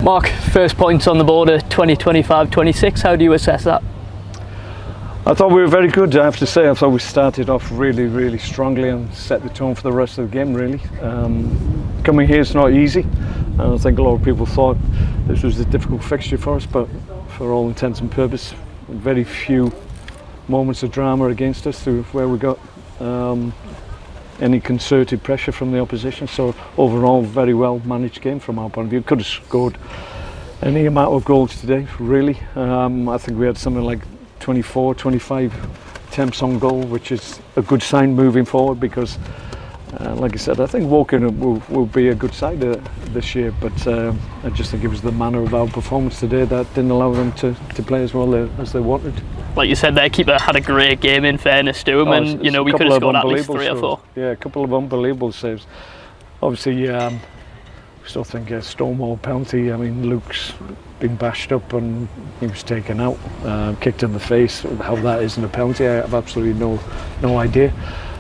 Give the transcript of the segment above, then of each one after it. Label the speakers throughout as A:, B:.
A: Mark, first points on the board at 2025-26. How do you assess that?
B: I thought we were very good, I have to say. I thought we started off really strongly and set the tone for the rest of the game, really. Coming here is not easy. I think a lot of people thought this was a difficult fixture for us, but for all intents and purposes, very few moments of drama against us to where we got any concerted pressure from the opposition. So overall, very well managed game from our point of view. Could have scored any amount of goals today, really. I think we had something like 24, 25 attempts on goal, which is a good sign moving forward because, like I said, I think Woking will be a good side this year, but I just think it was the manner of our performance today that didn't allow them to play as well as they wanted.
A: Like you said, their keeper had a great game, in fairness to him, and you know, we could have scored at least 3 or 4.
B: Yeah, a couple of unbelievable saves. Obviously, we still think a Stonewall penalty. I mean, Luke's been bashed up and he was taken out, kicked in the face. How that isn't a penalty, I have absolutely no idea.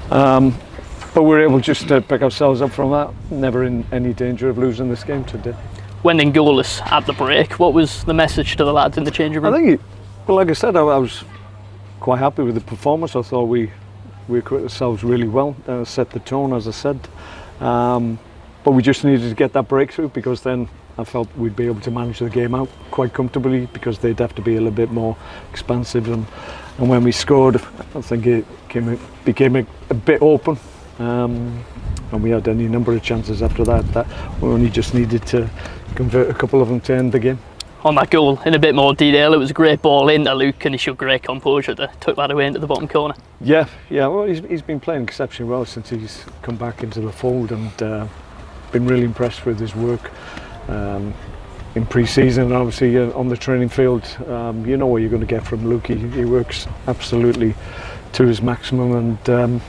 B: But we're able just to pick ourselves up from that. Never in any danger of losing this game today.
A: Went in goalless at the break. What was the message to the lads in the changing room?
B: I think, well, like I said, I was quite happy with the performance. I thought we acquitted ourselves really well, set the tone, as I said. But we just needed to get that breakthrough, because then I felt we'd be able to manage the game out quite comfortably, because they'd have to be a little bit more expansive. And when we scored, I think it became a bit open. And we had any number of chances after that we only just needed to convert a couple of them to end the game.
A: On that goal, in a bit more detail, it was a great ball into Luke and he showed great composure to tuck that away into the bottom corner. Yeah,
B: well, he's been playing exceptionally well since he's come back into the fold, and been really impressed with his work in pre-season. Obviously on the training field, you know what you're going to get from Luke. He works absolutely to his maximum, and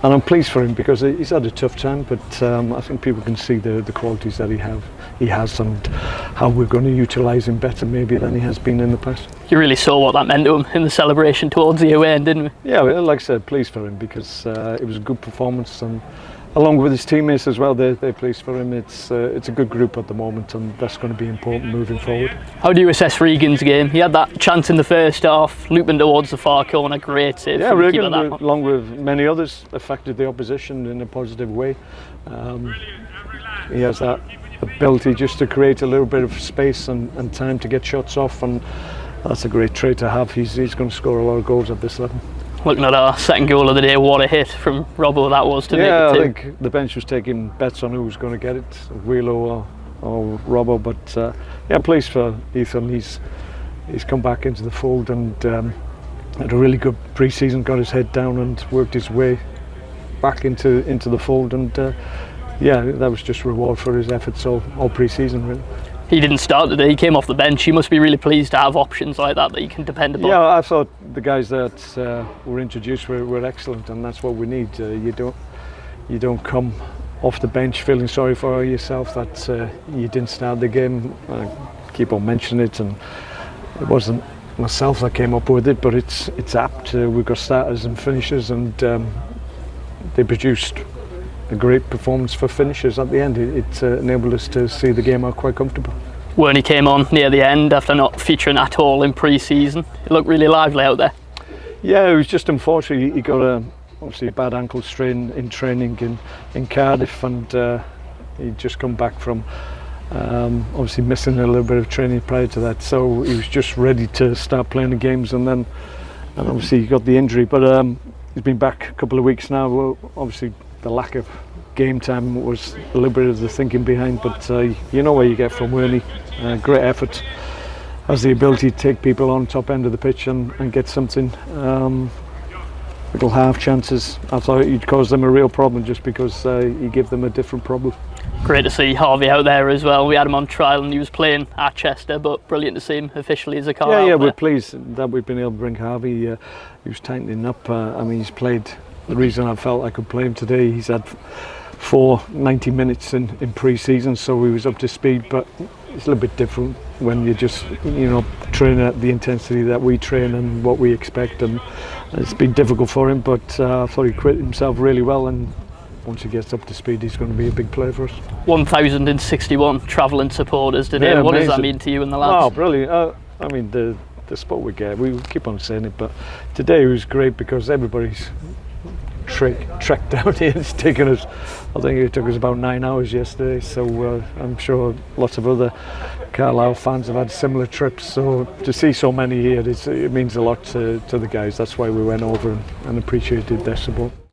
B: I'm pleased for him because he's had a tough time, but I think people can see the qualities that he has and how we're going to utilise him better maybe than he has been in the past.
A: You really saw what that meant to him in the celebration towards the away end, didn't we?
B: Yeah, like I said, pleased for him because it was a good performance, and along with his teammates as well, they're pleased for him. It's a good group at the moment, and that's going to be important moving forward.
A: How do you assess Regan's game? He had that chance in the first half, looping towards the far corner, great save.
B: Yeah, Regan, along with many others, affected the opposition in a positive way. He has that ability just to create a little bit of space and time to get shots off, and that's a great trait to have. He's going to score a lot of goals at this level.
A: Looking at our second goal of the day, what a hit from Robbo that was to make it 2.
B: Yeah, I think the bench was taking bets on who was going to get it, Wheelo or Robbo, but yeah, pleased for Ethan. He's come back into the fold and had a really good pre-season, got his head down and worked his way back into the fold, and yeah, that was just reward for his efforts all pre-season, really.
A: He didn't start today, he came off the bench. You must be really pleased to have options like that you can depend upon.
B: Yeah, I thought the guys that were introduced were excellent, and that's what we need. You don't come off the bench feeling sorry for yourself that you didn't start the game. I keep on mentioning it, and it wasn't myself that came up with it, but it's apt. We've got starters and finishers, and they produced a great performance for finishers at the end. It enabled us to see the game out quite comfortable.
A: When he came on near the end after not featuring at all in pre-season, it looked really lively out there.
B: Yeah, it was just unfortunate. He got obviously a bad ankle strain in training in Cardiff, and he'd just come back from obviously missing a little bit of training prior to that, so he was just ready to start playing the games, and obviously he got the injury, but he's been back a couple of weeks now. Well, obviously the lack of game time was a little bit of the thinking behind, but you know what you get from Wernie. Great effort, has the ability to take people on top end of the pitch and get something. Little half chances, I thought he'd cause them a real problem just because he gave them a different problem.
A: Great to see Harvey out there as well. We had him on trial and he was playing at Chester, but brilliant to see him officially as a car.
B: Yeah, we're pleased that we've been able to bring Harvey. He was tightening up. I mean, he's played. The reason I felt I could play him today, he's had 4 90 minutes in pre-season, so he was up to speed, but it's a little bit different when you just train at the intensity that we train and what we expect, and it's been difficult for him, but I thought he acquitted himself really well, and once he gets up to speed, he's going to be a big player for us.
A: 1,061 travelling supporters today.
B: Yeah,
A: What does that
B: amazing.
A: mean to you and the lads?
B: Oh, brilliant. I mean, the spot we get, we keep on saying it, but today was great because everybody's trekked down here. It's taken us, I think it took us about 9 hours yesterday, so I'm sure lots of other Carlisle fans have had similar trips, so to see so many here, it means a lot to the guys. That's why we went over and appreciated their support.